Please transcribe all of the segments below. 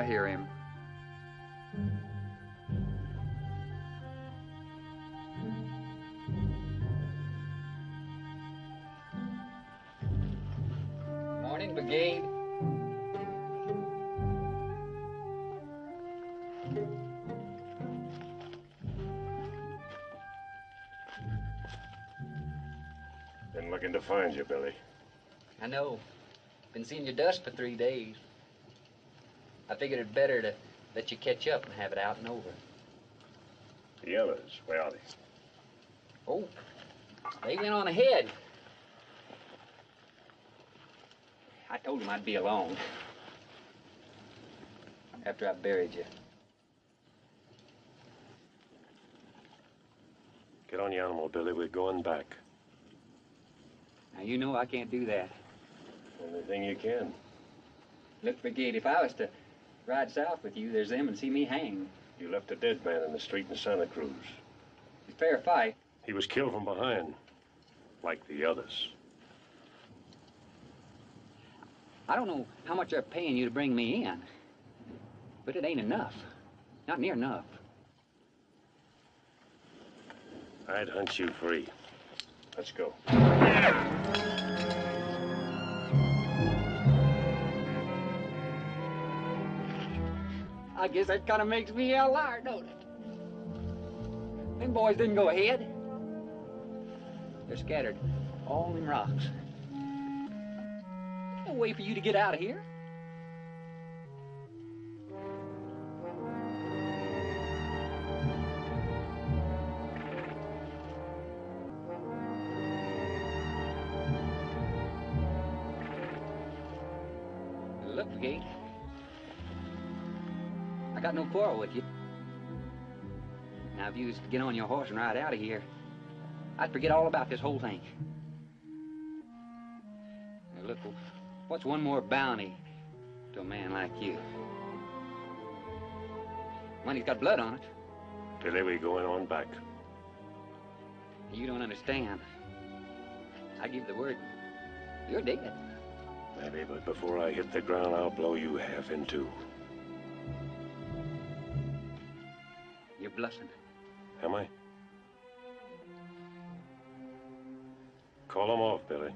I hear him. Morning, Brigade. Been looking to find you, Billy. I know. Been seeing your dust for 3 days. I figured it better to let you catch up and have it out and over. The others, where are they? Oh, they went on ahead. I told them I'd be along after I buried you. Get on your animal, Billy. We're going back. Now, you know I can't do that. Only thing you can. Look, Brigade, if I was to ride south with you, there's them and see me hanged. You left a dead man in the street in Santa Cruz. It's a fair fight. He was killed from behind, like the others. I don't know how much they're paying you to bring me in, but it ain't enough. Not near enough. I'd hunt you free. Let's go. I guess that kind of makes me a liar, don't it? Them boys didn't go ahead. They're scattered all in rocks. No way for you to get out of here. Look, Brigade. I got no quarrel with you. Now, if you was to get on your horse and ride out of here, I'd forget all about this whole thing. Now, look, what's one more bounty to a man like you? Money's got blood on it. Billy, we're going on back. You don't understand. I give the word, you're dead. Maybe, but before I hit the ground, I'll blow you half in two. You're bluffing. Am I? Call them off, Billy.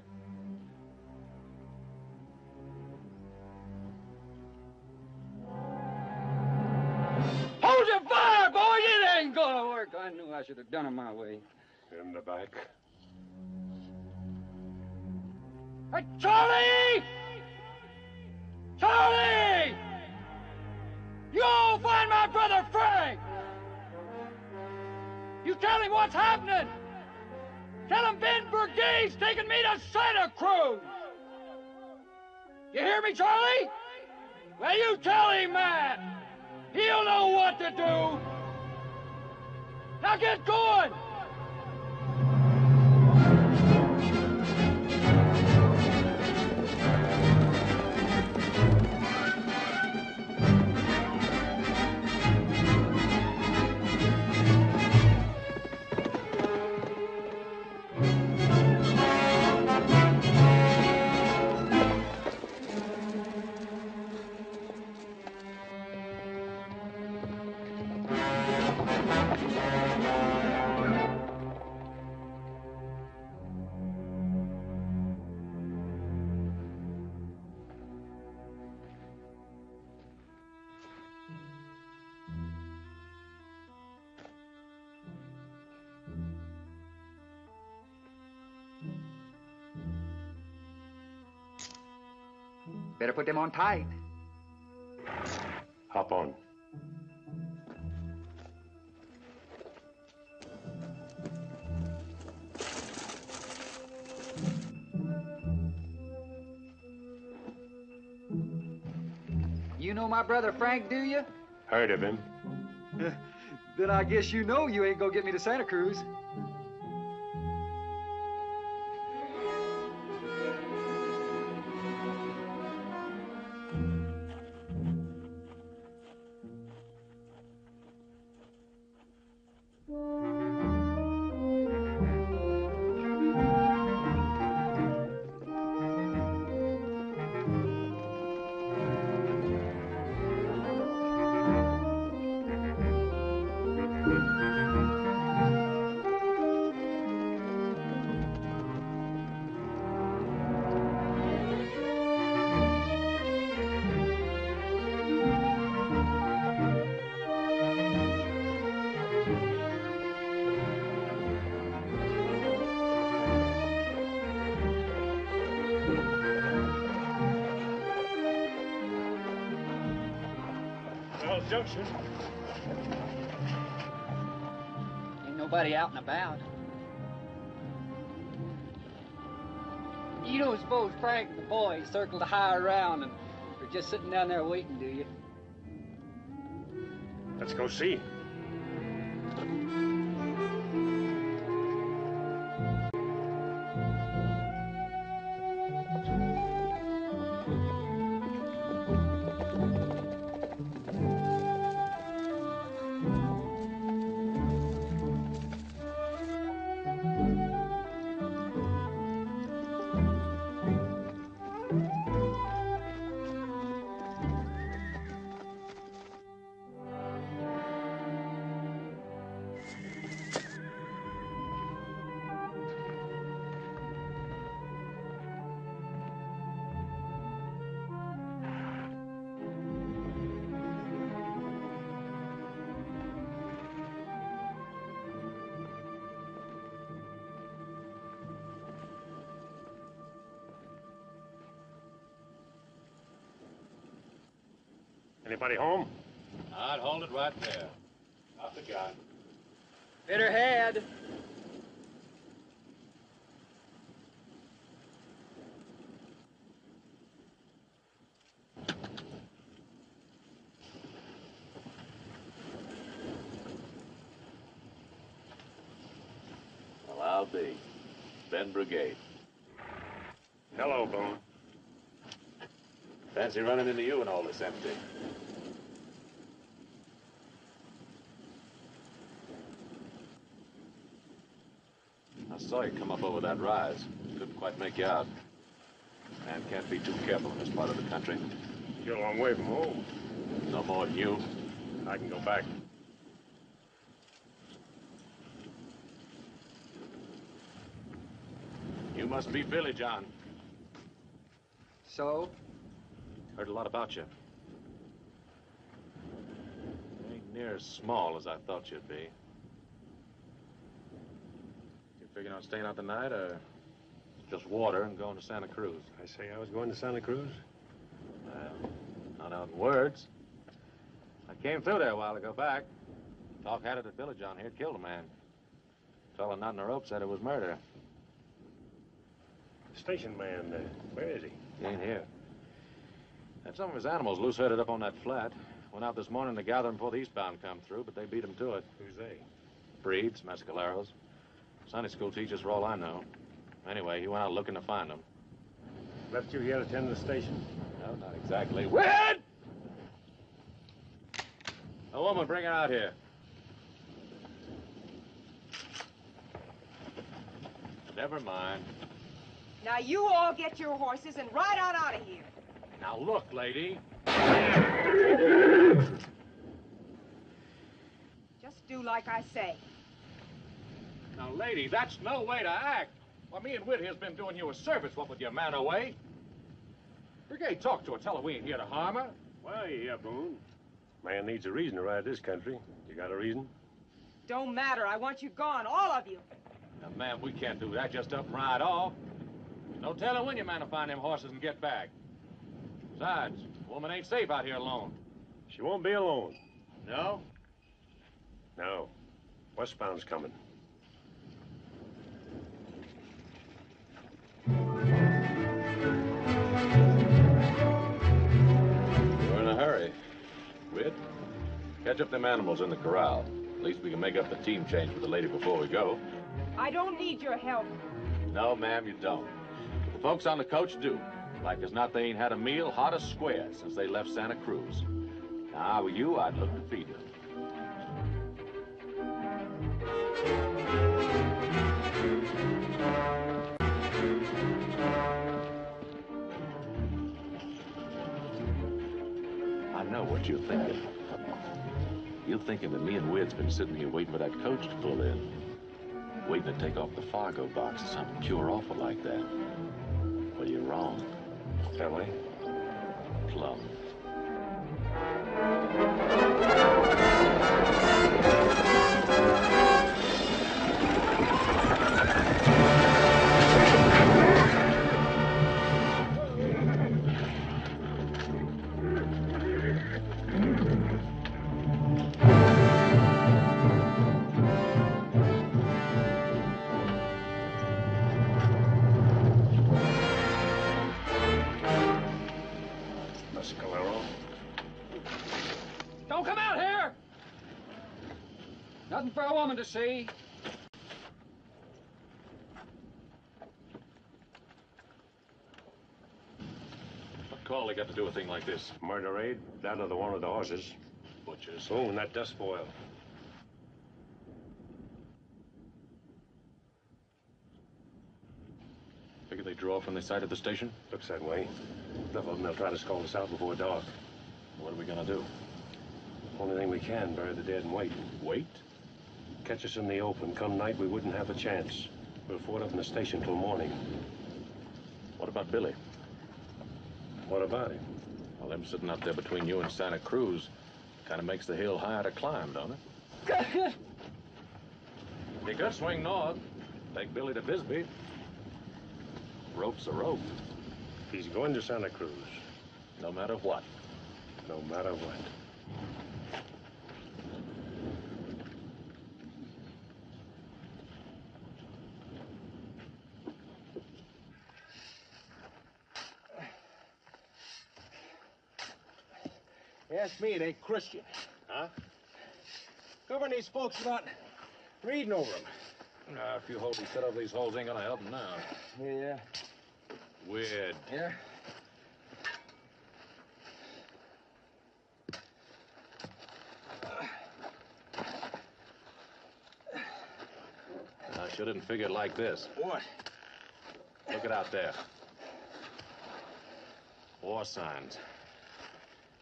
Hold your fire, boy! It ain't gonna work. I knew I should have done it my way. In the back. Hey, Charlie! Charlie! You'll find my brother Frank! You tell him what's happening! Tell him Ben Brigade's taking me to Santa Cruz! You hear me, Charlie? Well, you tell him that! He'll know what to do! Now get going! Better put them on tight. Hop on. You know my brother Frank, do you? Heard of him. Then I guess you know you ain't gonna get me to Santa Cruz. Junction. Ain't nobody out and about. You don't suppose Frank and the boys circled the high around and are just sitting down there waiting, do you? Let's go see. Anybody home? I'd hold it right there. Not the guy. Hit her head. Well, I'll be. Ben Brigade. Hello, Boone. Fancy running into you and all this empty. I saw you come up over that rise. Couldn't quite make you out. Man can't be too careful in this part of the country. You're a long way from home. No more than you. I can go back. You must be Billy John. So? Heard a lot about you. Ain't near as small as I thought you'd be. You figuring on staying out the night, or just water and going to Santa Cruz? I say I was going to Santa Cruz. Well, not out in words. I came through there a while ago back. Talk had it that Billy John here had killed a man. Fellow not in the rope said it was murder. Station man, where is he? He ain't here. Had some of his animals loose-herded up on that flat. Went out this morning to gather them before the eastbound come through, but they beat him to it. Who's they? Breeds, mescaleros. Sunday school teachers for all I know. Anyway, he went out looking to find them. Left you here to tend the station? No, not exactly. Wed! A woman, bring her out here. Never mind. Now you all get your horses and ride on out of here. Now look, lady. Just do like I say. Now, lady, that's no way to act. Why, me and Whit here's been doing you a service, what with your man away. Brigade, talk to her. Tell her we ain't here to harm her. Well, yeah, Boone. Man needs a reason to ride this country. You got a reason? Don't matter. I want you gone, all of you. Now, ma'am, we can't do that. Just up and ride off. No telling when your man will find them horses and get back. Besides, the woman ain't safe out here alone. She won't be alone. No? No. Westbound's coming. We're in a hurry. Whit, catch up them animals in the corral. At least we can make up the team change with the lady before we go. I don't need your help. No, ma'am, you don't. The folks on the coach do. Like as not, they ain't had a meal hot or square since they left Santa Cruz. Now, with you, I'd look to feed them. I know what you're thinking. You're thinking that me and Wid's been sitting here waiting for that coach to pull in. Waiting to take off the Fargo box or something pure awful like that. Well, you're wrong. Tell me. Plum. Mescalero. Don't come out here! Nothing for a woman to see. What call they got to do a thing like this? Murder raid, down to the one of the horses. Butchers. Oh, and that dust boil. Figure they drew off when they sighted the station? Looks that way. Enough of them, they'll try to call us out before dark. What are we gonna do? Only thing we can, bury the dead and wait. Wait? Catch us in the open. Come night, we wouldn't have a chance. We'll ford up in the station till morning. What about Billy? What about him? Well, them sitting out there between you and Santa Cruz kind of makes the hill higher to climb, don't it? You could swing north, take Billy to Bisbee. Rope's a rope, He's going to Santa Cruz. no matter what. No matter what. Ask me, it ain't Christian. Huh? Covering these folks without reading over them. If you hold and set over these holes, ain't gonna help them now. Yeah. Weird. Yeah? I sure didn't figure it like this. What? Look it out there. War signs.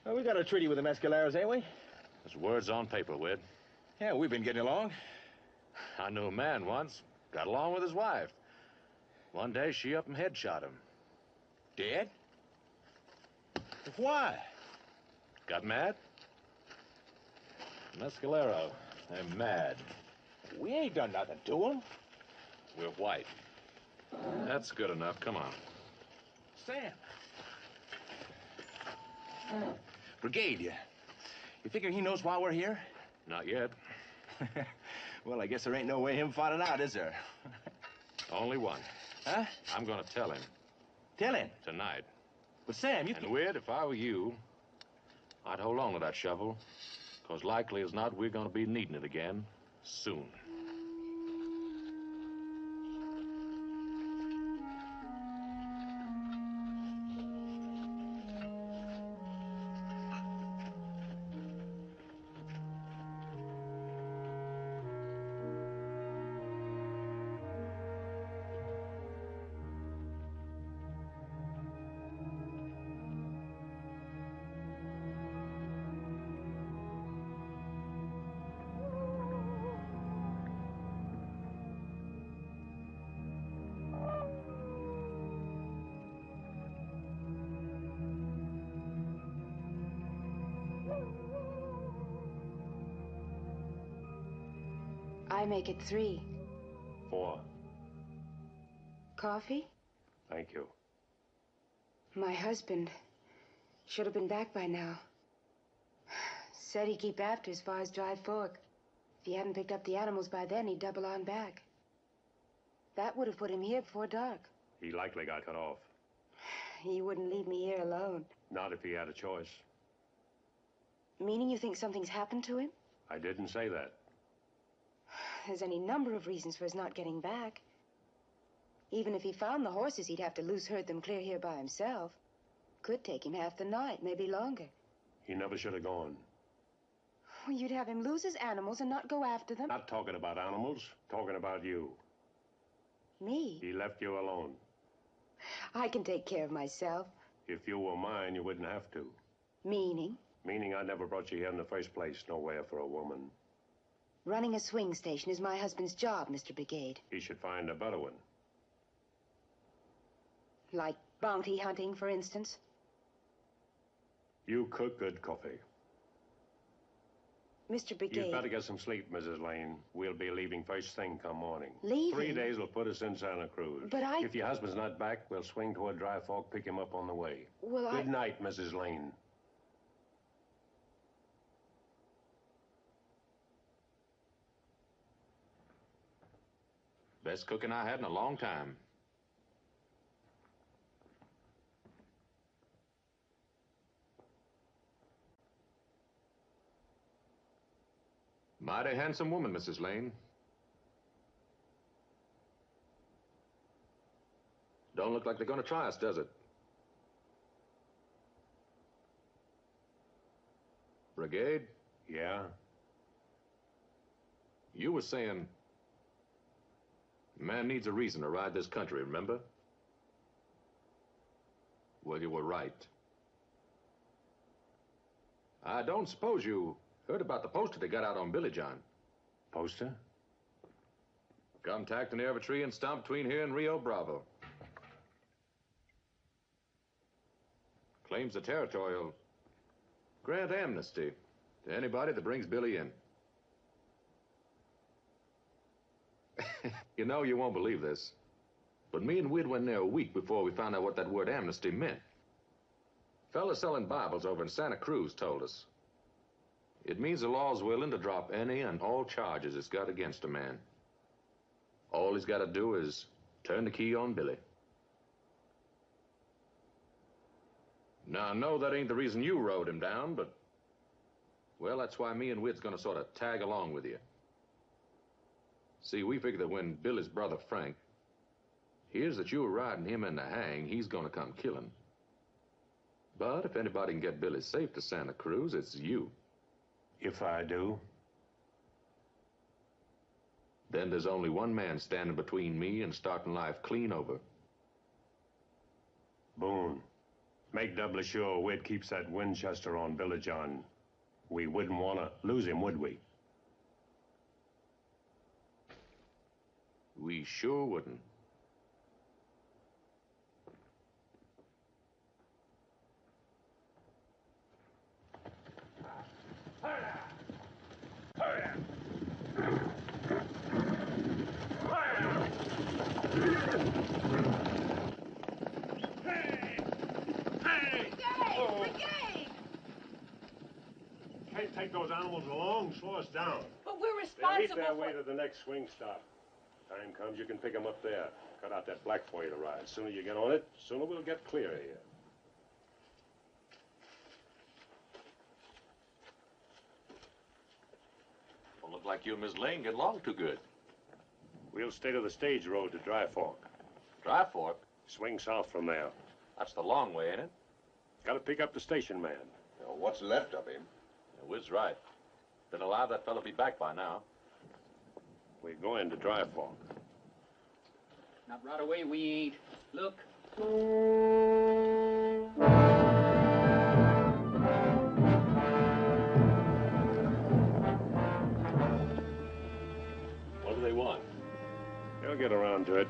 Well, we got a treaty with the Mescaleros, ain't we? There's words on paper, Wid. Yeah, we've been getting along. I knew a man once. Got along with his wife. One day, she up and headshot him. Dead? Why? Got mad? Mescalero. They're mad. We ain't done nothing to him. We're white. That's good enough. Come on. Sam. Brigade, you figure he knows why we're here? Not yet. Well, I guess there ain't no way him finding out, is there? Only one. Huh? I'm gonna tell him Tell him. tonight. But Sam, you And Wid, if I were you, I'd hold on to that shovel. Because likely as not, we're gonna be needing it again soon. I make it 3. 4. Coffee? Thank you. My husband should have been back by now. Said he'd keep after as far as Dry Fork. If he hadn't picked up the animals by then, he'd double on back. That would have put him here before dark. He likely got cut off. He wouldn't leave me here alone. Not if he had a choice. Meaning you think something's happened to him? I didn't say that. There's any number of reasons for his not getting back. Even if he found the horses, he'd have to loose herd them clear here by himself. Could take him half the night, maybe longer. He never should have gone. Well, you'd have him lose his animals and not go after them. Not talking about animals, talking about you. Me? He left you alone. I can take care of myself. If you were mine, you wouldn't have to. Meaning? Meaning I never brought you here in the first place. Nowhere for a woman. Running a swing station is my husband's job, Mr. Brigade. He should find a better one. Like bounty hunting, for instance. You cook good coffee. Mr. Brigade. You'd better get some sleep, Mrs. Lane. We'll be leaving first thing come morning. Leaving? 3 days will put us in Santa Cruz. But If your husband's not back, we'll swing toward Dry Fork, pick him up on the way. Well, Good night, Mrs. Lane. Best cooking I had in a long time. Mighty handsome woman, Mrs. Lane. Don't look like they're going to try us, does it? Brigade? Yeah? You were saying man needs a reason to ride this country, remember? Well, you were right. I don't suppose you heard about the poster they got out on Billy John. Poster? Come tacked near every tree and stump between here and Rio Bravo. Claims the territorial grant amnesty to anybody that brings Billy in. You know, you won't believe this, but me and Wid went there a week before we found out what that word amnesty meant. Fella selling Bibles over in Santa Cruz told us. It means the law's willing to drop any and all charges it's got against a man. All he's got to do is turn the key on Billy. Now, I know that ain't the reason you rode him down, but, well, that's why me and Wid's gonna sort of tag along with you. See, we figure that when Billy's brother, Frank, hears that you were riding him in the hang, he's gonna come killing. But if anybody can get Billy safe to Santa Cruz, it's you. If I do? Then there's only one man standing between me and starting life clean over. Boone. Make doubly sure Wid keeps that Winchester on Billy John. We wouldn't want to lose him, would we? We sure wouldn't. Can't take those animals along, slow us down. But we're They'll eat responsible their for... way to the next swing stop. Time comes, you can pick them up there. Cut out that black for you to ride. Sooner you get on it, sooner we'll get clear of here. Well, look like you and Miss Lane get along too good. We'll stay to the stage road to Dry Fork. Dry Fork? Swing south from there. That's the long way, ain't it? Gotta pick up the station man. Now, what's left of him? Yeah, Wid's right. Been alive, that fella be back by now. We're going to Dry Fork. Not right away, we ain't. Look. What do they want? They'll get around to it.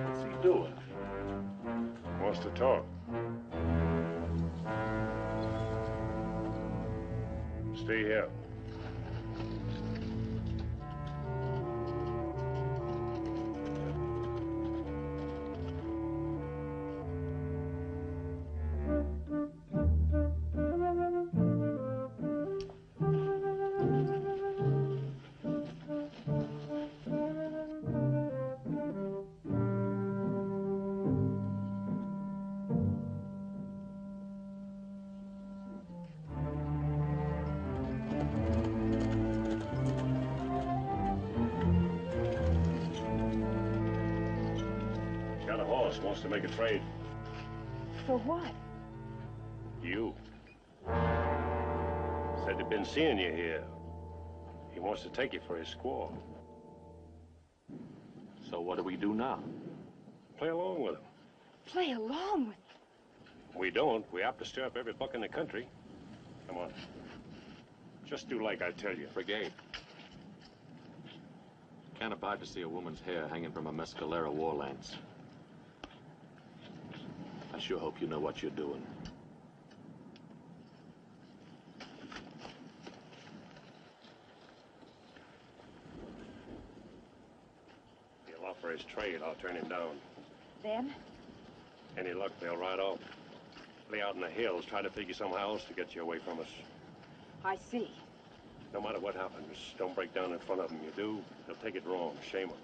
What's he doing? Wants to talk. Stay here. Got a horse, wants to make a trade. For what? You. Said he'd been seeing you here. He wants to take you for his squaw. So what do we do now? Play along with him. Play along with... We don't. We have to stir up every buck in the country. Come on. Just do like I tell you. Brigade. Can't abide to see a woman's hair hanging from a mescalera war lance. I sure hope you know what you're doing. He'll offer his trade. I'll turn him down. Then? Any luck, they'll ride off. Lay out in the hills, try to figure somehow else to get you away from us. I see. No matter what happens, don't break down in front of them. You do, they'll take it wrong. Shame them.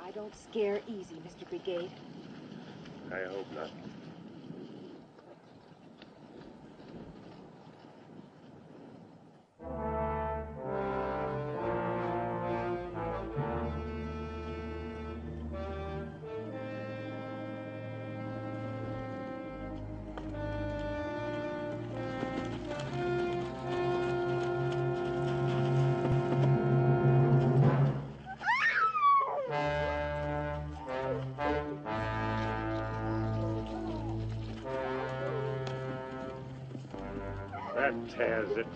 I don't scare easy, Mr. Brigade. I hope not. That tears it.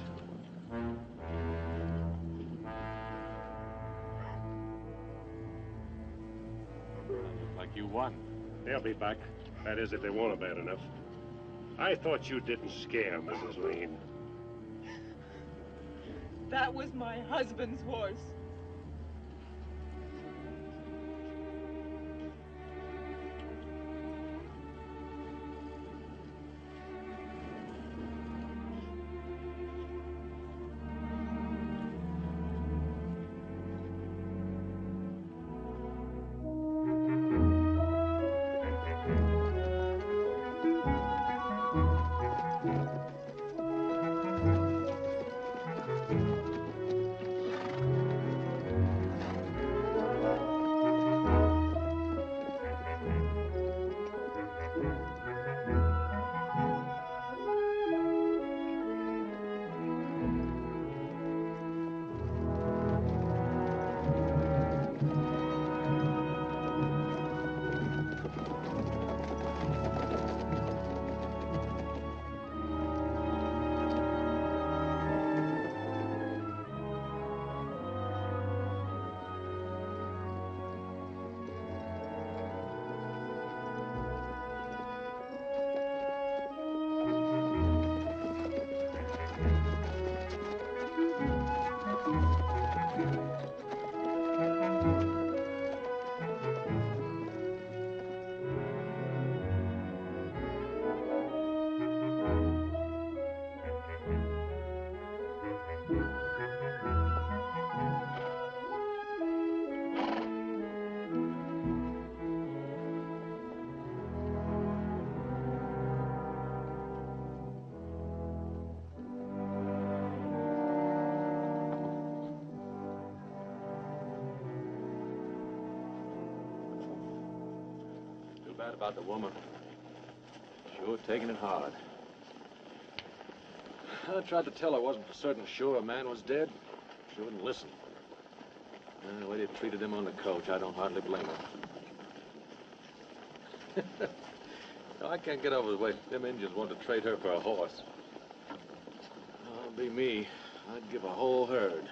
Looks like you won. They'll be back. That is, if they want it bad enough. I thought you didn't scare Mrs. Lane. That was my husband's horse. Bad about the woman. Sure taking it hard. I tried to tell her I wasn't for certain sure a man was dead. She wouldn't listen. The way they treated him on the coach, I don't hardly blame her. No, I can't get over the way them Indians want to trade her for a horse. Oh, be me. I'd give a whole herd.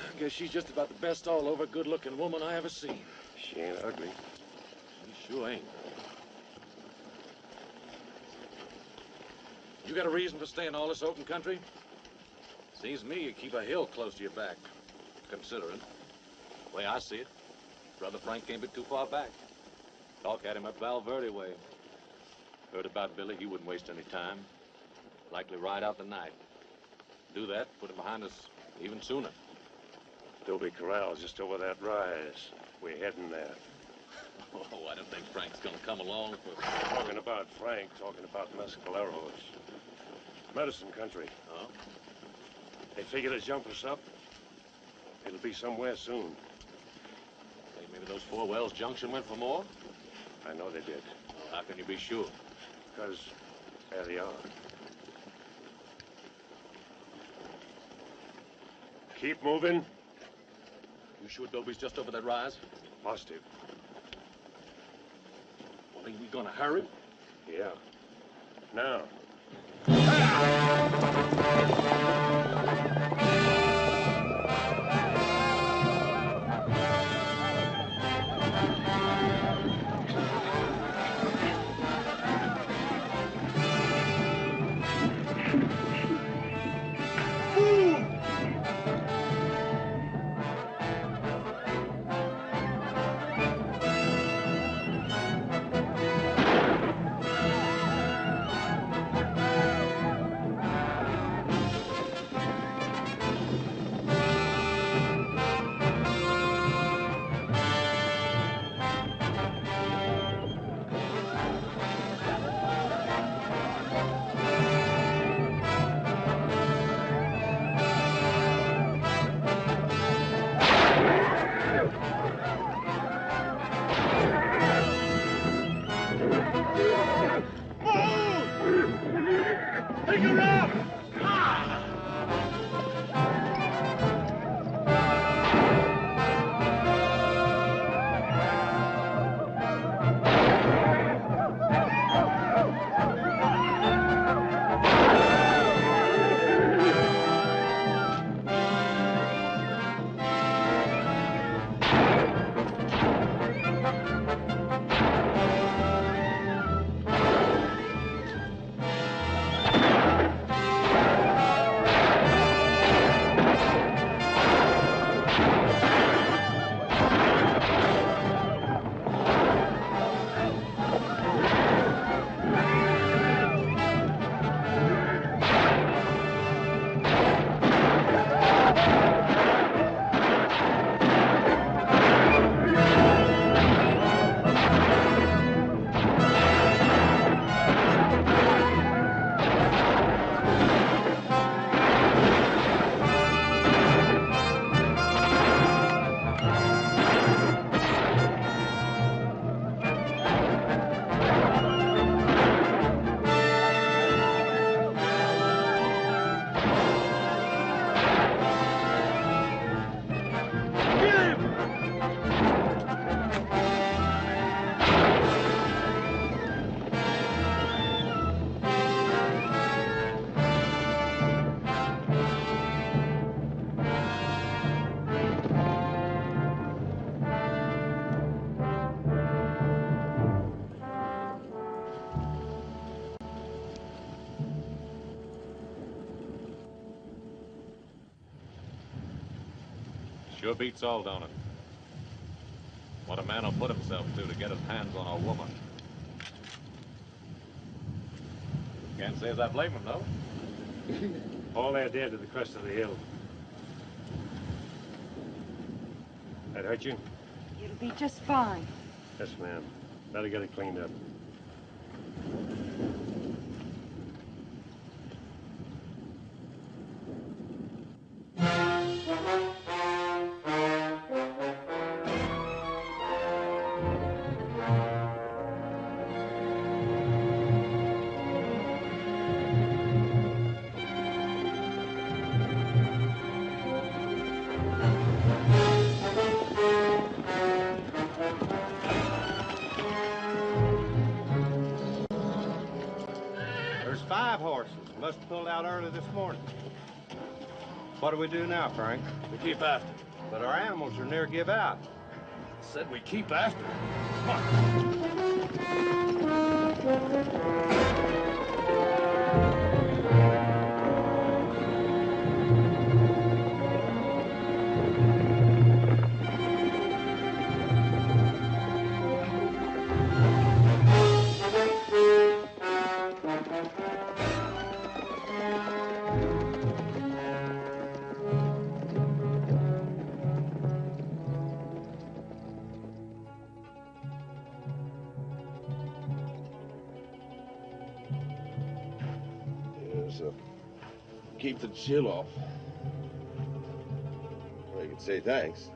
I guess she's just about the best all-over good-looking woman I ever seen. She ain't ugly. She sure ain't. You got a reason for staying all this open country? Seems to me you keep a hill close to your back, considering. The way I see it, Brother Frank came a bit too far back. Talk at him up Val Verde way. Heard about Billy, he wouldn't waste any time. Likely ride out the night. Do that, put him behind us even sooner. Dobie Corral's just over that rise. We're heading there. Oh, I don't think Frank's gonna come along for... Talking about Frank, talking about Mescaleros. Medicine country. Oh? They figure to jump us up. It'll be somewhere soon. Hey, maybe those Four Wells Junction went for more? I know they did. Well, how can you be sure? Because there they are. Keep moving. You sure Dobie's just over that rise? Positive. Well, ain't we gonna hurry? Yeah. Now. Sure beats all, don't it? What a man will put himself to get his hands on a woman. Can't say as I blame him, though. All they're dead to the crest of the hill. That hurt you? It'll be just fine. Yes, ma'am. Better get it cleaned up. There's 5 horses. Must have pulled out early this morning. What do we do now, Frank? We keep after. But our animals are near give out. Said we keep after. Come on. Keep the chill off. Well, you can say thanks.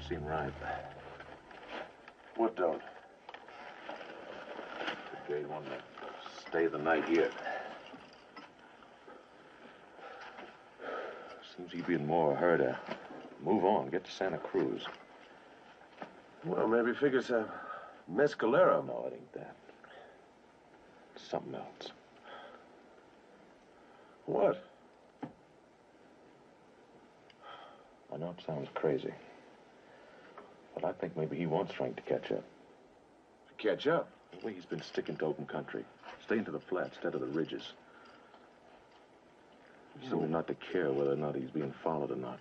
Seem right. What don't? The gay one to stay the night here. Seems he'd be in more hurry to move on, get to Santa Cruz. Well, maybe figures a mescalero. No, it ain't that. It's something else. What? I know it sounds crazy. But I think maybe he wants Frank to catch up. To catch up? The way he's been sticking to open country. Staying to the flats instead of the ridges. Seeming not to care whether or not he's being followed or not.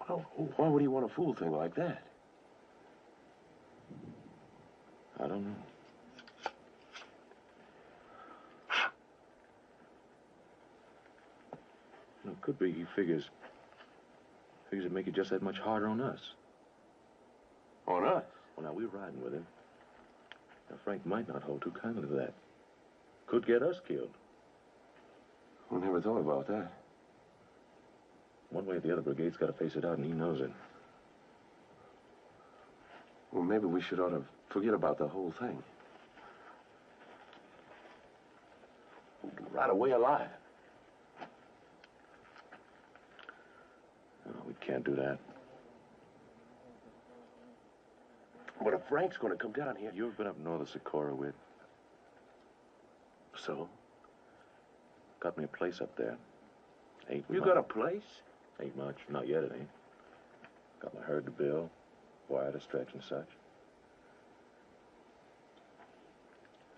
Well, why would he want a fool thing like that? I don't know. It could be he figures it'd make it just that much harder on us. On us? Well, now, we're riding with him. Now, Frank might not hold too kindly to that. Could get us killed. I never thought about that. One way or the other, Brigade's got to face it out, and he knows it. Well, maybe we should ought to forget about the whole thing. Right away alive. No, we can't do that. But if Frank's going to come down here... You've been up north of Socorro with. So? Got me a place up there. You got a place? Ain't much. Not yet, it ain't. Got my herd to build, wire to stretch and such.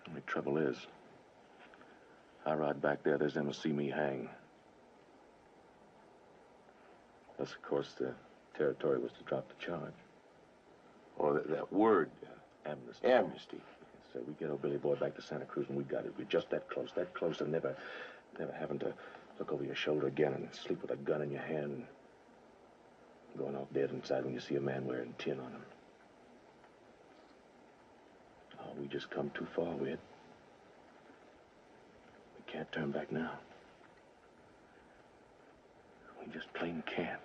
Only trouble is, I ride back there, there's them to see me hang. Thus, of course, the territory was to drop the charge. Oh, that word. Amnesty. Amnesty. So we get old Billy Boy back to Santa Cruz, and we got it. We're just that close to never having to look over your shoulder again and sleep with a gun in your hand and going off dead inside when you see a man wearing tin on him. Oh, we just come too far with it. We can't turn back now. We just plain can't.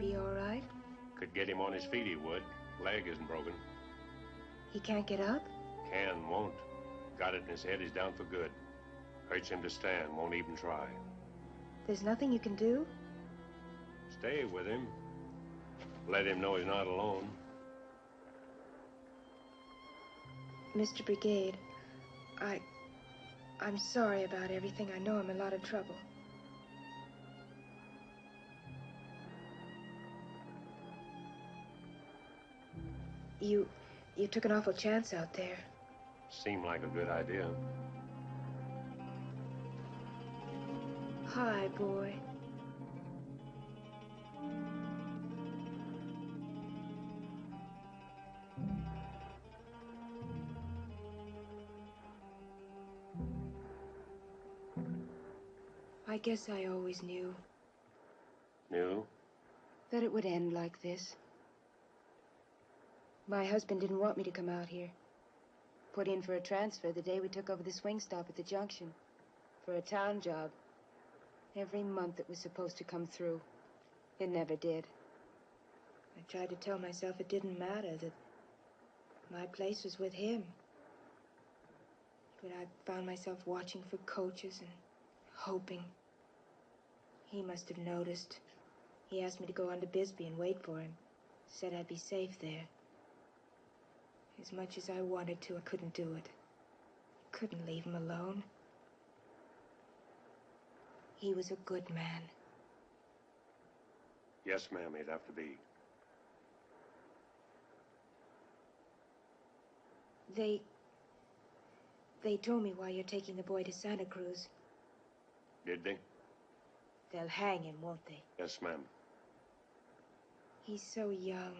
Be all right? Could get him on his feet, he would. Leg isn't broken. He can't get up? Can, won't. Got it in his head, he's down for good. Hurts him to stand, won't even try. There's nothing you can do? Stay with him. Let him know he's not alone. Mr. Brigade, I'm sorry about everything. I know I'm in a lot of trouble. You took an awful chance out there. Seemed like a good idea. Hi, boy. I guess I always knew. Knew? That it would end like this. My husband didn't want me to come out here. Put in for a transfer the day we took over the swing stop at the junction. For a town job. Every month it was supposed to come through. It never did. I tried to tell myself it didn't matter, that my place was with him. But I found myself watching for coaches and hoping. He must have noticed. He asked me to go on to Bisbee and wait for him. Said I'd be safe there. As much as I wanted to, I couldn't do it. Couldn't leave him alone. He was a good man. Yes, ma'am, he'd have to be. They told me why you're taking the boy to Santa Cruz. Did they? They'll hang him, won't they? Yes, ma'am. He's so young.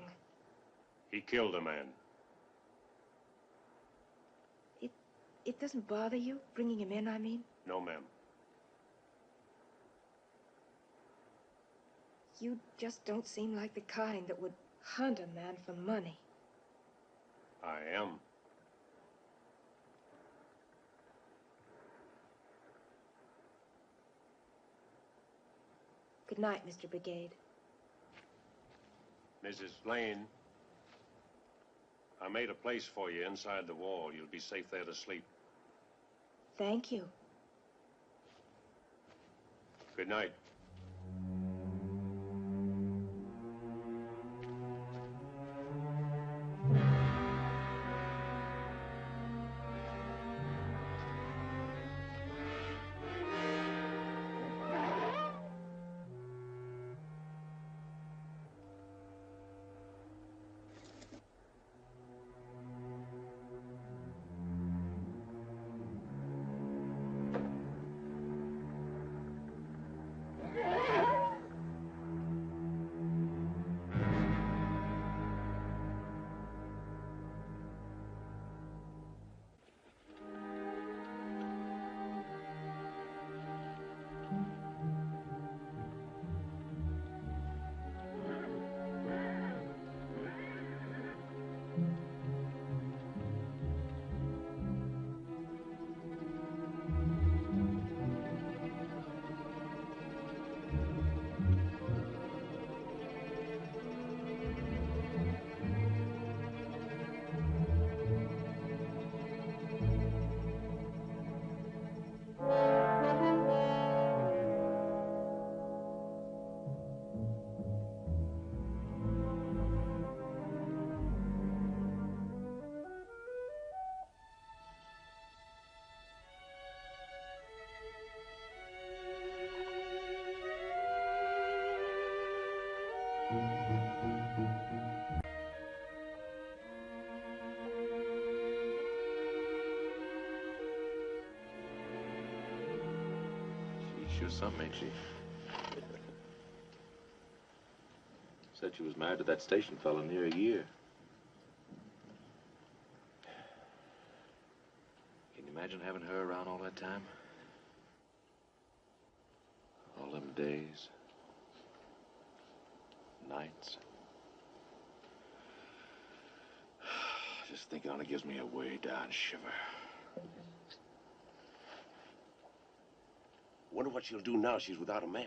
He killed a man. It doesn't bother you, bringing him in, I mean? No, ma'am. You just don't seem like the kind that would hunt a man for money. I am. Good night, Mr. Brigade. Mrs. Lane, I made a place for you inside the wall. You'll be safe there to sleep. Thank you. Good night. She's sure something, ain't she? Said she was married to that station fellow near a year. Can you Imagine having her around all that time. All them days. Nights. Just thinking on it gives me a way down shiver. Wonder what she'll do now she's without a man.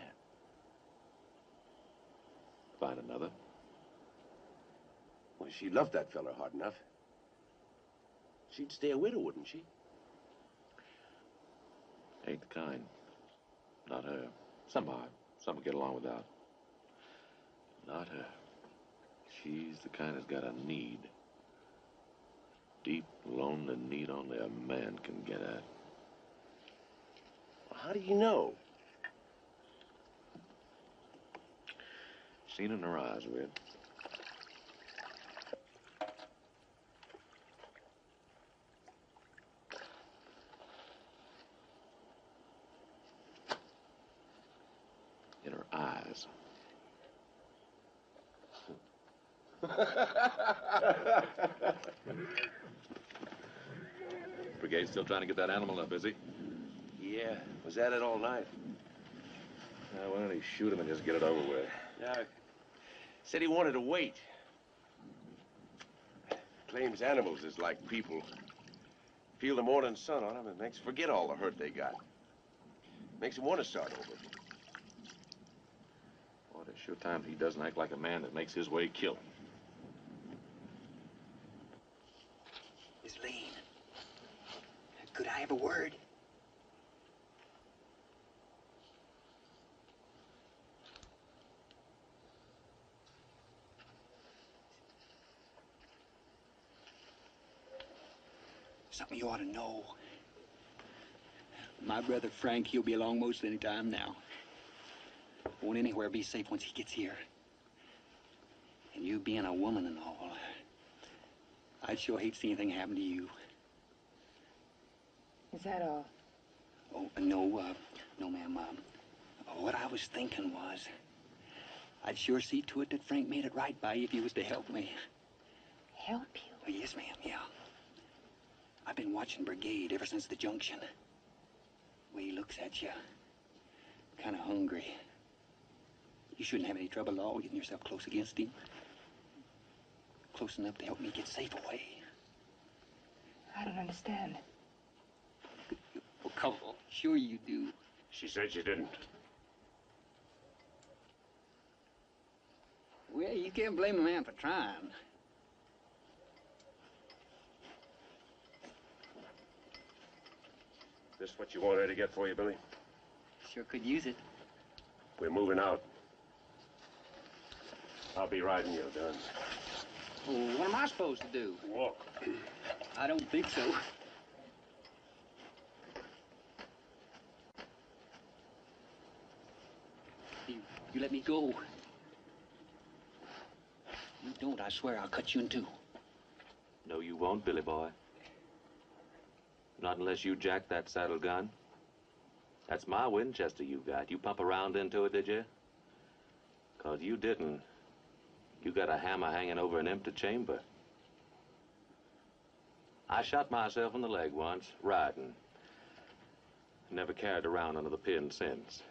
Find another. Well, she loved that fella hard enough. She'd stay a widow, wouldn't she? Ain't the kind. Not her. Some are. Some will get along without. Not her. She's the kind that's got a need. Deep, lonely need only a man can get at. Well, how do you know? Seen in her eyes, Red. In her eyes. Brigade's still trying to get that animal up, is he? Yeah, was at it all night. Why don't he shoot him and just get it over with? Yeah, said he wanted to wait. Claims animals is like people. Feel the morning sun on them, it makes them forget all the hurt they got. Makes them want to start over. Boy, there's sure times he doesn't act like a man that makes his way kill him. Miss Lane, could I have a word? Something you ought to know. My brother Frank, he'll be along most any time now. Won't anywhere be safe once he gets here. And you being a woman and all, I'd sure hate to see anything happen to you. Is that all? Oh, no, no, ma'am. What I was thinking was, I'd sure see to it that Frank made it right by you if he was to help me. Help you? Oh, yes, ma'am, yeah. I've been watching Brigade ever since the junction. The way he looks at you, kind of hungry. You shouldn't have any trouble at all getting yourself close against him. Close enough to help me get safe away. I don't understand. Well, come on. Sure you do. She said she didn't. Well, you can't blame a man for trying. This what you want her to get for you, Billy? Sure could use it. We're moving out. I'll be riding your gun. Well, what am I supposed to do? Walk. I don't think so. You let me go. You don't, I swear I'll cut you in two. No, you won't, Billy boy. Not unless you jack that saddle gun. That's my Winchester you got. You pump around into it, did you? 'Cause you didn't. You got a hammer hanging over an empty chamber. I shot myself in the leg once, riding. Never carried around under the pin since.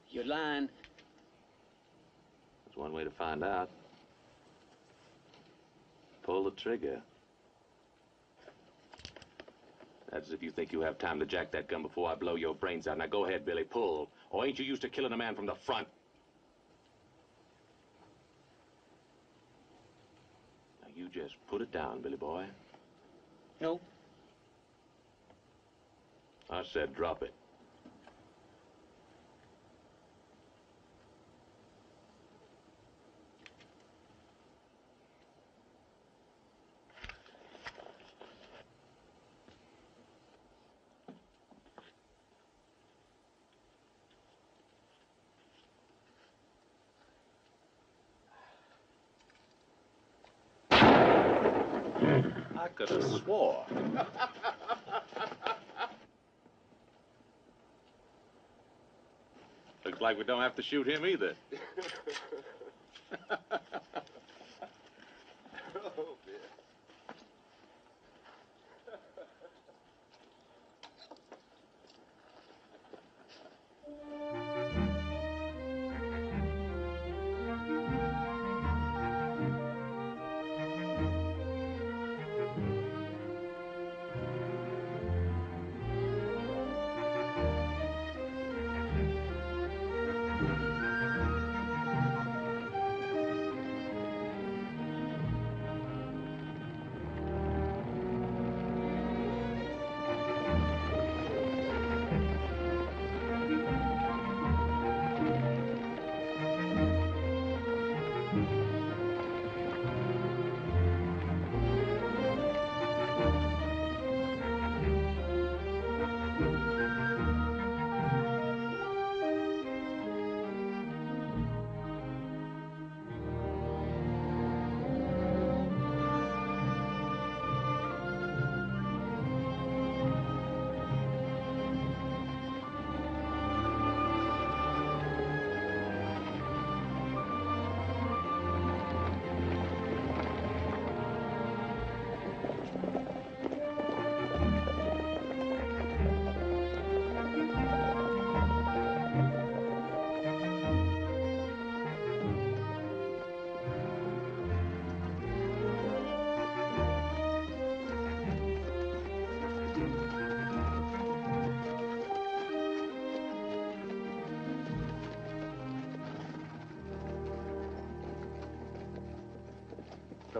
You're lying. There's one way to find out. Pull the trigger. That's if you think you have time to jack that gun before I blow your brains out. Now go ahead, Billy, pull. Or ain't you used to killing a man from the front? Now you just put it down, Billy boy. No. I said drop it. I could have swore. Looks like we don't have to shoot him either.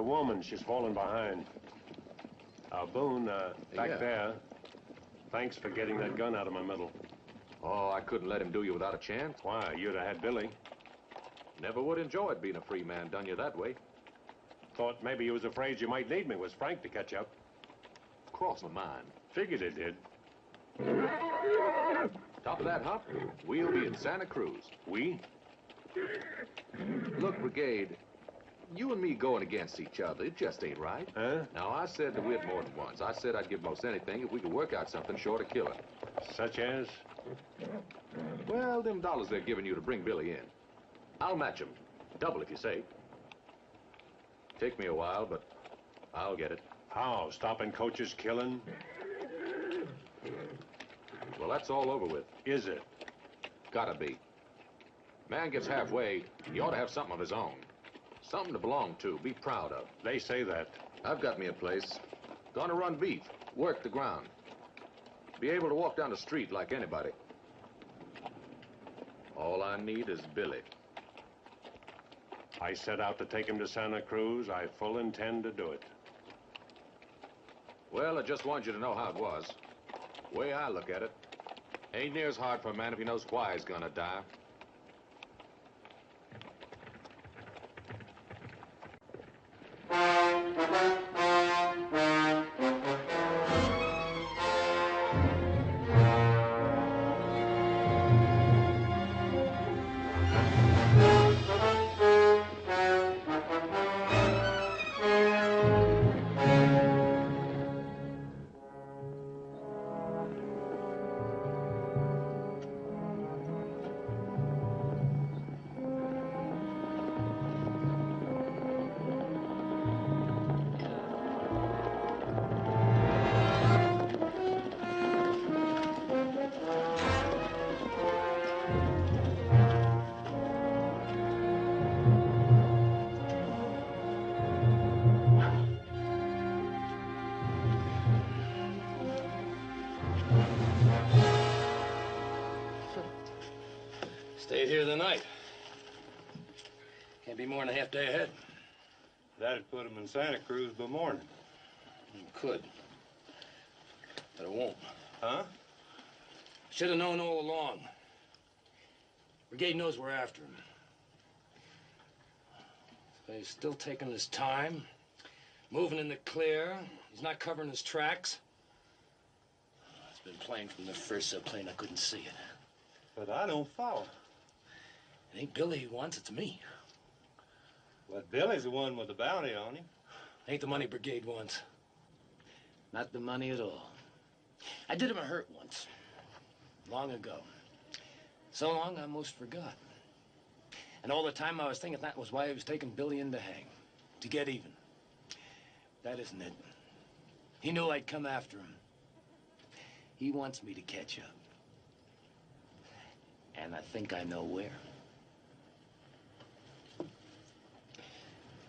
woman. She's fallen behind. Boone, back there. Thanks for getting that gun out of my middle. Oh, I couldn't let him do you without a chance. Why, you'd have had Billy. Never would enjoy it being a free man done you that way. Thought maybe you was afraid you might need me. Was Frank to catch up? Cross my mind. Figured it did. Top of that hop, we'll be in Santa Cruz. We? Look, Brigade, you and me going against each other, it just ain't right. Huh? Now, I said to Whit more than once. I said I'd give most anything if we could work out something short of killing. Such as? Well, them dollars they're giving you to bring Billy in. I'll match 'em. Double if you say. Take me a while, but I'll get it. How? Stopping Coach's killing? Well, that's all over with. Is it? Gotta be. Man gets halfway, he ought to have something of his own. Something to belong to, be proud of. They say that. I've got me a place. Gonna run beef, work the ground. Be able to walk down the street like anybody. All I need is Billy. I set out to take him to Santa Cruz. I full intend to do it. Well, I just want you to know how it was. Way I look at it, ain't near as hard for a man if he knows why he's gonna die. Stayed here the night. Can't be more than a half day ahead. That'd put him in Santa Cruz by morning. Could. But it won't. Huh? Should have known all along. Brigade knows we're after him. But he's still taking his time, moving in the clear. He's not covering his tracks. It's been plain from the first so plain I couldn't see it. But I don't follow. It ain't Billy he wants, it's me. But Billy's the one with the bounty on him. Ain't the money Brigade wants. Not the money at all. I did him a hurt once. Long ago. So long I almost forgot. And all the time I was thinking that was why he was taking Billy in to hang. To get even. That isn't it. He knew I'd come after him. He wants me to catch up. And I think I know where.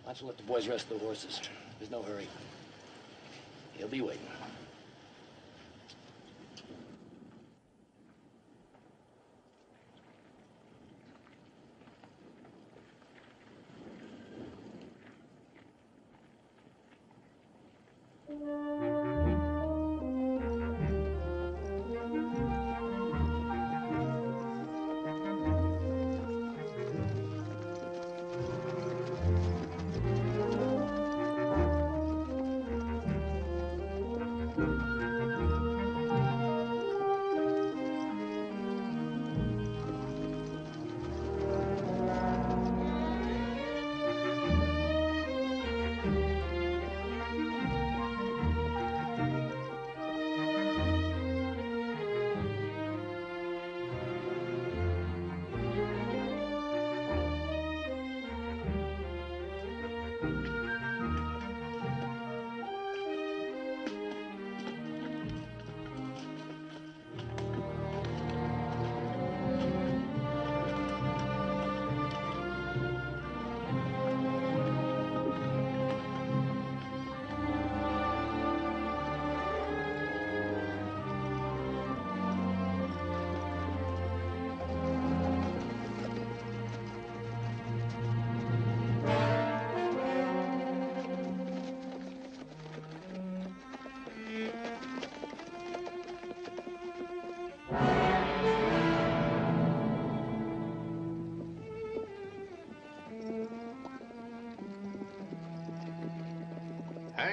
Why don't you let the boys rest their horses? There's no hurry. He'll be waiting.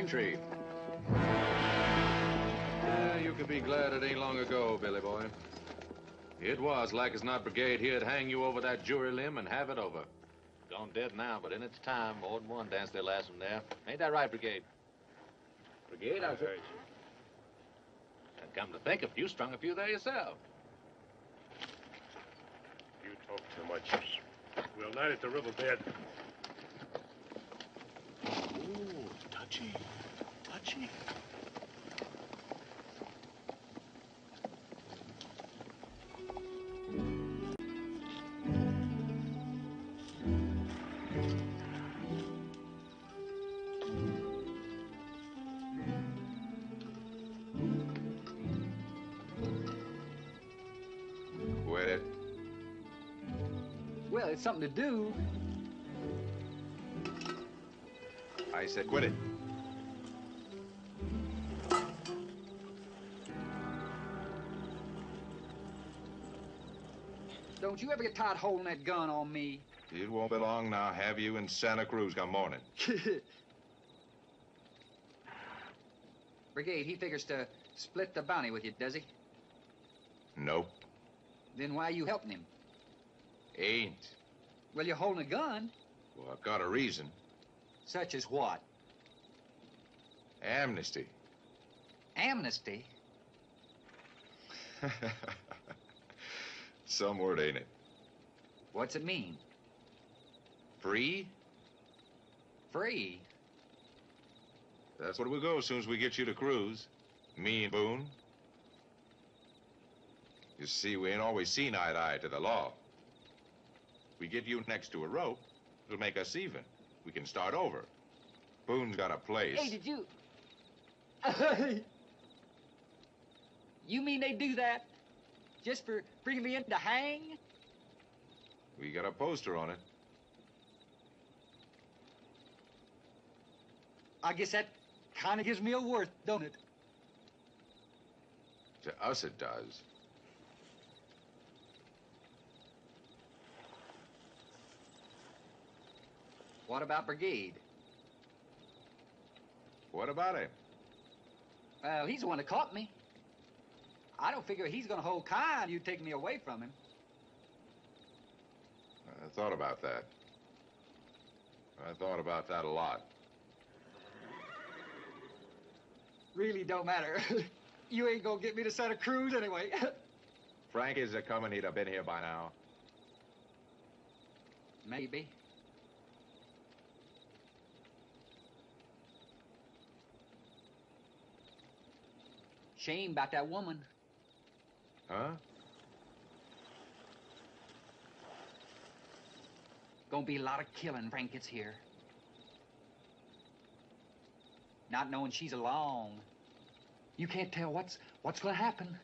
entry. Yeah, you could be glad it ain't long ago, Billy boy. It was like as not brigade here'd hang you over that jury limb and have it over. Gone dead now, but in its time, more than one danced their last one there. Ain't that right, Brigade? Brigade, I heard you. And come to think of it, you strung a few there yourself. You talk too much. We'll night at the riverbed. Ooh, touchy. Touchy. Quit it. Well, it's something to do. I said quit it. Don't you ever get tired holding that gun on me? It won't be long now. Have you in Santa Cruz come morning. Brigade, he figures to split the bounty with you, does he? Nope. Then why are you helping him? Ain't. Well, you're holding a gun. Well, I've got a reason. Such as what? Amnesty. Amnesty? Some word, ain't it? What's it mean? Free? Free? That's what we'll go as soon as we get you to Cruz. Me and Boone. You see, we ain't always seen eye to eye to the law. We get you next to a rope, it'll make us even. We can start over. Boone's got a place. Hey, did you... You mean they do that just for bringing me in to hang? We got a poster on it. I guess that kind of gives me a worth, don't it? To us, it does. What about Brigade? What about him? Well, he's the one that caught me. I don't figure he's gonna hold kind you take me away from him. I thought about that. I thought about that a lot. Really don't matter. You ain't gonna get me to Santa Cruz anyway. Frank is a coming, he'd have been here by now. Maybe. Shame about that woman. Huh? Gonna be a lot of killing Frank gets here. Not knowing she's along. You can't tell what's gonna happen.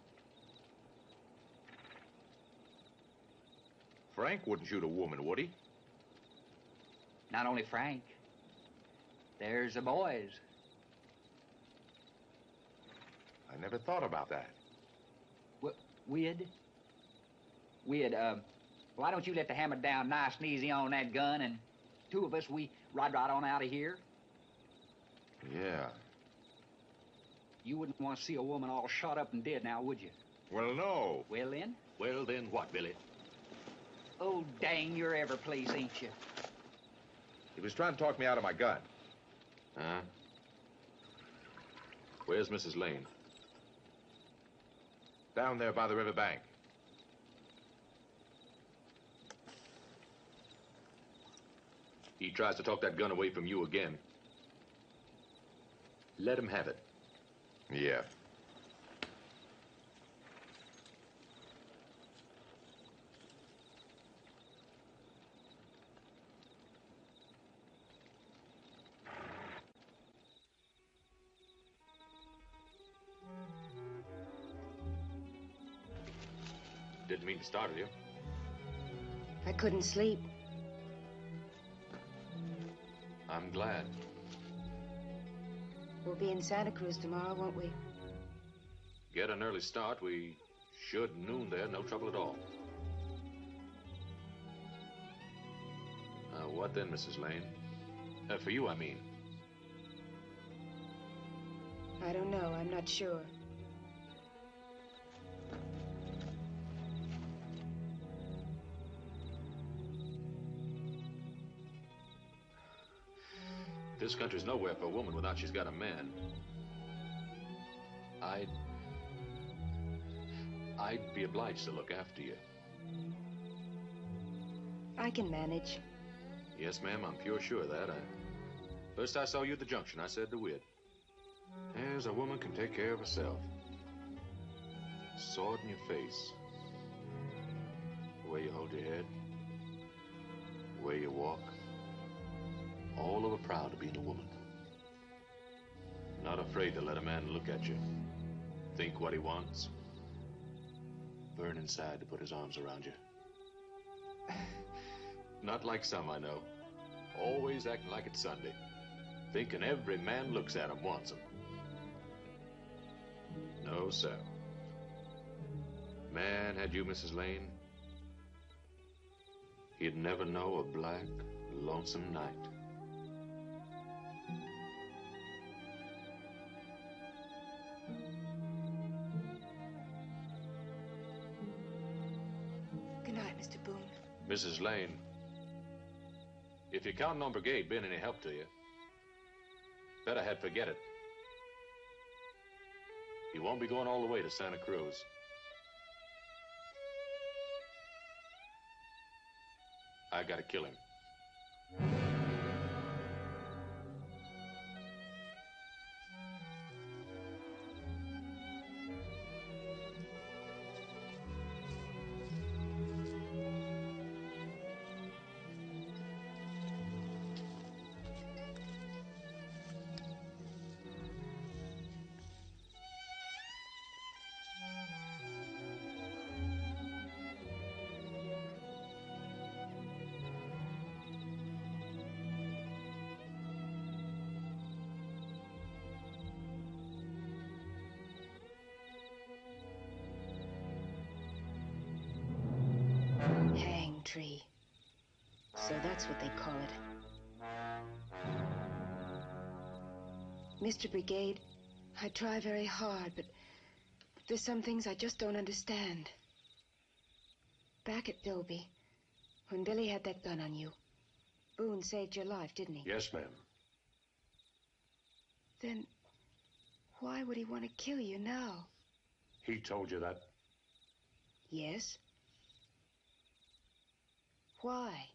Frank wouldn't shoot a woman, would he? Not only Frank. There's the boys. I never thought about that. We'd, why don't you let the hammer down nice and easy on that gun, and two of us, we ride right on out of here? Yeah. You wouldn't want to see a woman all shot up and dead now, would you? Well, no. Well, then? Well, then what, Billy? Oh, dang, you're every place, ain't you? He was trying to talk me out of my gun. Huh? Where's Mrs. Lane? Down there by the river bank. He tries to talk that gun away from you again. Let him have it. Yeah. Didn't mean to startle you. I couldn't sleep. I'm glad. We'll be in Santa Cruz tomorrow, won't we? Get an early start. We should noon there, no trouble at all. What then, Mrs. Lane? For you, I mean. I don't know. I'm not sure. This country's nowhere for a woman without she's got a man. I'd be obliged to look after you. I can manage. Yes, ma'am, I'm pure sure of that. First I saw you at the junction, I said to Whit, there's a woman can take care of herself. Sword in your face. The way you hold your head. The way you walk. All over proud of being a woman. Not afraid to let a man look at you. Think what he wants. Burn inside to put his arms around you. Not like some I know. Always acting like it's Sunday. Thinking every man looks at him wants him. No, sir. Man, had you, Mrs. Lane, he'd never know a black, lonesome night. Good night, Mr. Boone. Mrs. Lane, if you're counting on Brigade being any help to you, better had forget it. You won't be going all the way to Santa Cruz. I gotta kill him. Hang tree. So that's what they call it. Mr. Brigade, I try very hard, but there's some things I just don't understand. Back at Bilby, when Billy had that gun on you, Boone saved your life, didn't he? Yes, ma'am. Then why would he want to kill you now? He told you that? Yes. Why?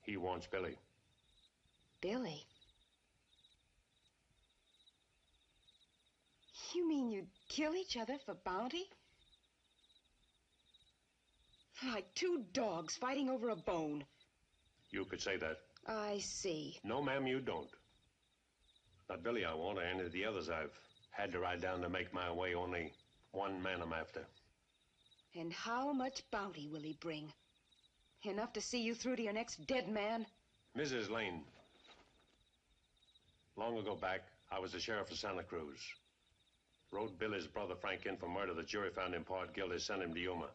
He wants Billy. Billy? You mean you'd kill each other for bounty? Like two dogs fighting over a bone. You could say that. I see. No, ma'am, you don't. Not Billy I want, or any of the others I've had to ride down to make my way. Only one man I'm after. And how much bounty will he bring? Enough to see you through to your next dead man? Mrs. Lane. Long ago back, I was the sheriff of Santa Cruz. Wrote Billy's brother Frank in for murder. The jury found him part guilty, sent him to Yuma.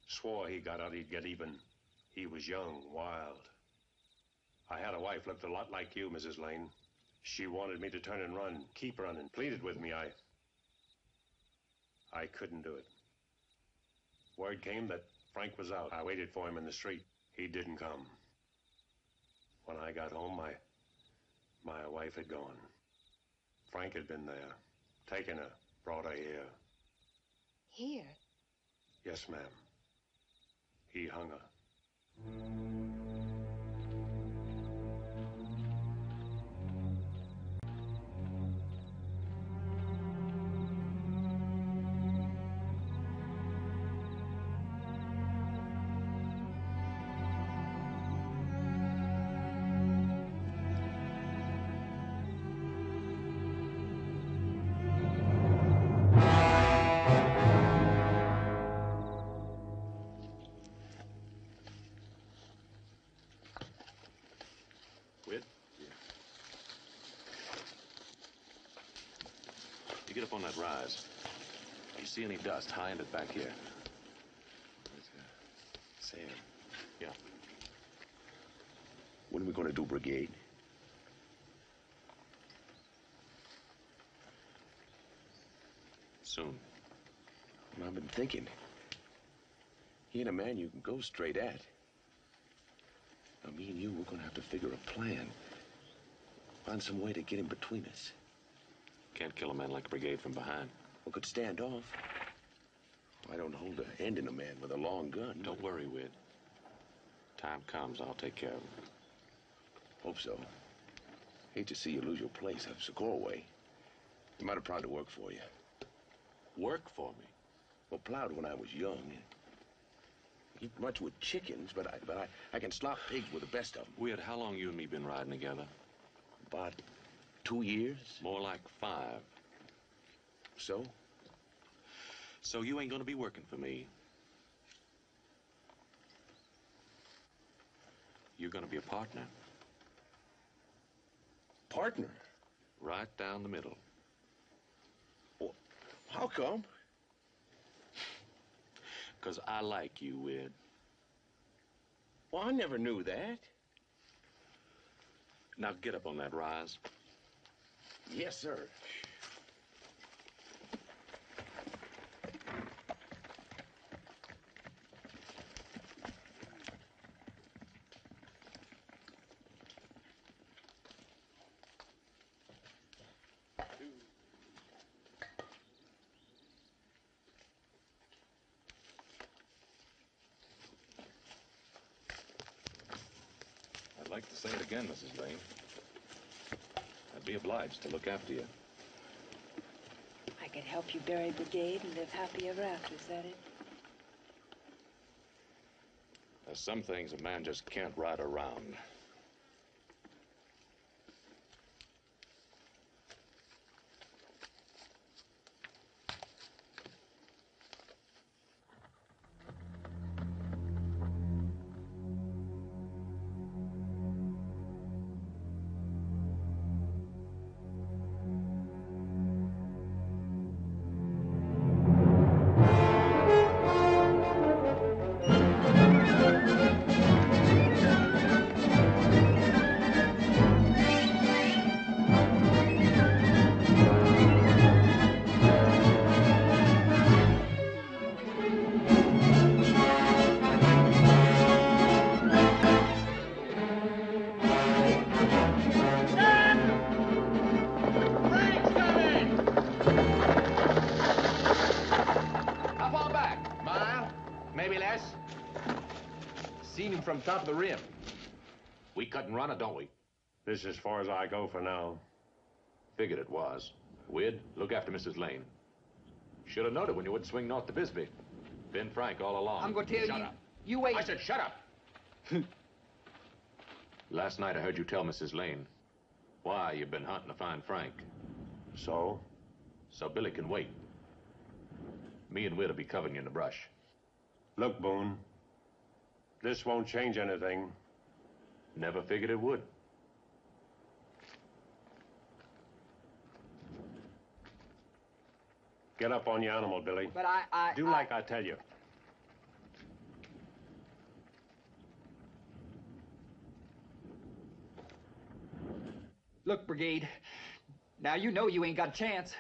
Swore he got out he'd get even. He was young, wild. I had a wife looked a lot like you, Mrs. Lane. She wanted me to turn and run, keep running, pleaded with me. I couldn't do it. Word came that Frank was out. I waited for him in the street. He didn't come. When I got home, my wife had gone. Frank had been there, taken her, brought her here. Here? Yes, ma'am. He hung her. You get up on that rise. You see any dust, high end it back here. Sam. Yeah. When are we going to do Brigade? Soon. Well, I've been thinking. He ain't a man you can go straight at. Now, me and you, we're gonna have to figure a plan. Find some way to get in between us. Can't kill a man like a brigade from behind. We could stand off. I don't hold a hand in a man with a long gun. Don't worry, Wid. Time comes, I'll take care of him. Hope so. Hate to see you lose your place. That's a go away. You might have tried to work for you. Work for me? Well, plowed when I was young. Eat much with chickens, but I can slop pigs with the best of them. Wid, how long you and me been riding together? About 2 years. More like 5. So? So you ain't gonna be working for me. You're gonna be a partner. Partner? Right down the middle. Well, how come? 'Cause I like you, Wid. Well, I never knew that. Now get up on that rise. Yes, sir. I'd like to say it again, Mrs. Lane. I'd be obliged to look after you. I could help you bury Brigade and live happy ever after, is that it? There's some things a man just can't ride around. From top of the rim. We cut and run it, don't we? This is as far as I go for now. Figured it was. Wid, look after Mrs. Lane. Should have noted when you would swing north to Bisbee. Been frank all along. I'm going to tell you. Shut up. You wait. I said shut up. Last night I heard you tell Mrs. Lane why you've been hunting to find Frank. So? So Billy can wait. Me and Wid will be covering you in the brush. Look, Boone. This won't change anything. Never figured it would. Get up on your animal, Billy. But Do like I tell you. Look, Brigade. Now you know you ain't got a chance.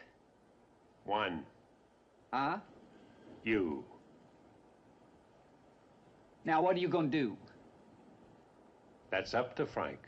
One. Huh? You. Now what are you gonna do? That's up to Frank.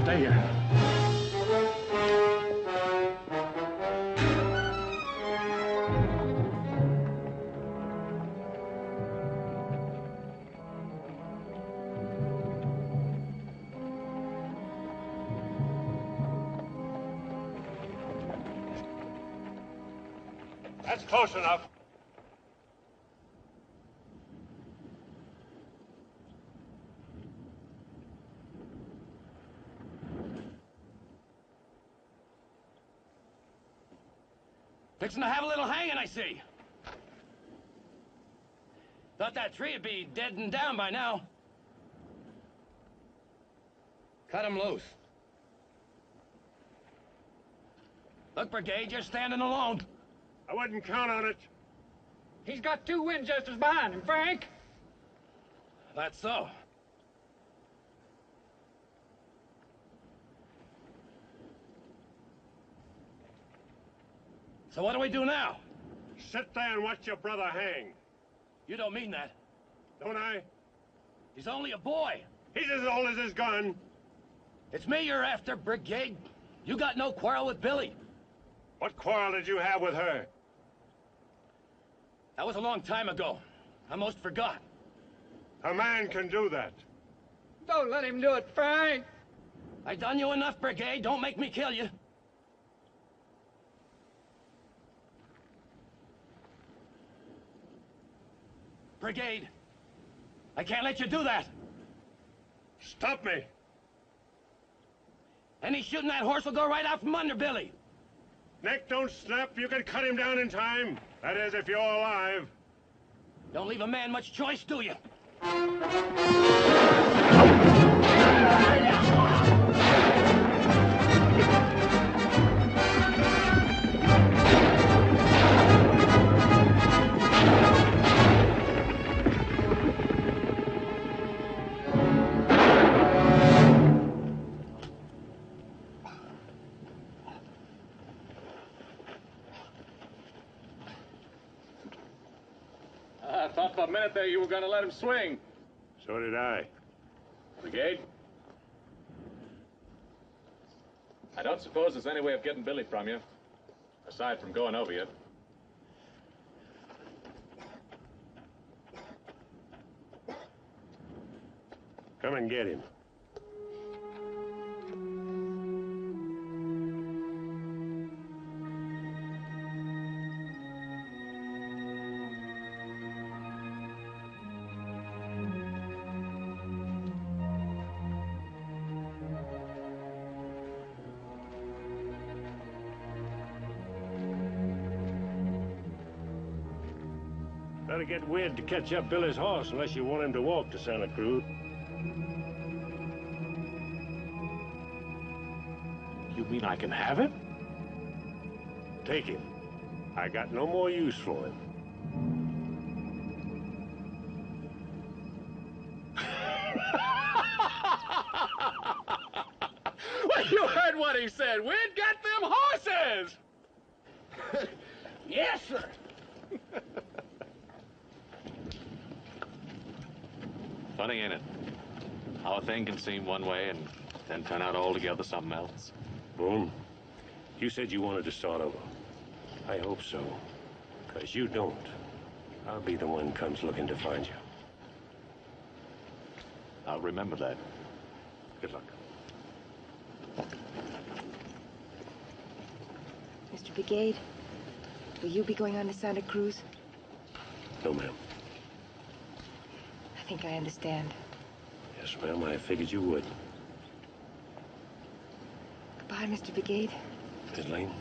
Stay here. That's close enough. Fixing to have a little hanging, I see. Thought that tree would be dead and down by now. Cut him loose. Look, Brigade, you're standing alone. I wouldn't count on it. He's got 2 Winchesters behind him, Frank. That's so. So what do we do now? Sit there and watch your brother hang. You don't mean that. Don't I? He's only a boy. He's as old as his gun. It's me you're after, Brigade. You got no quarrel with Billy. What quarrel did you have with her? That was a long time ago. I most forgot. A man can do that. Don't let him do it, Frank. I done you enough, Brigade. Don't make me kill you. Brigade, I can't let you do that. Stop me. Any shooting that horse will go right out from under Billy. Neck don't snap. You can cut him down in time. That is, if you're alive. Don't leave a man much choice, do you? I thought for a minute there you were going to let him swing. So did I. Brigade? I don't suppose there's any way of getting Billy from you, aside from going over you. Come and get him. Better get Wid to catch up Billy's horse unless you want him to walk to Santa Cruz. You mean I can have him? Take him. I got no more use for him. Well, you heard what he said. We'd got them horses. Yes, sir. Funny, ain't it? How a thing can seem one way and then turn out altogether something else. Boone, you said you wanted to start over. I hope so. Because you don't. I'll be the one comes looking to find you. I'll remember that. Good luck. Mr. Brigade, will you be going on to Santa Cruz? No, ma'am. I think I understand. Yes, ma'am, I figured you would. Goodbye, Mr. Brigade. Miss Lane.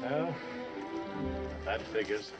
Well, that figures.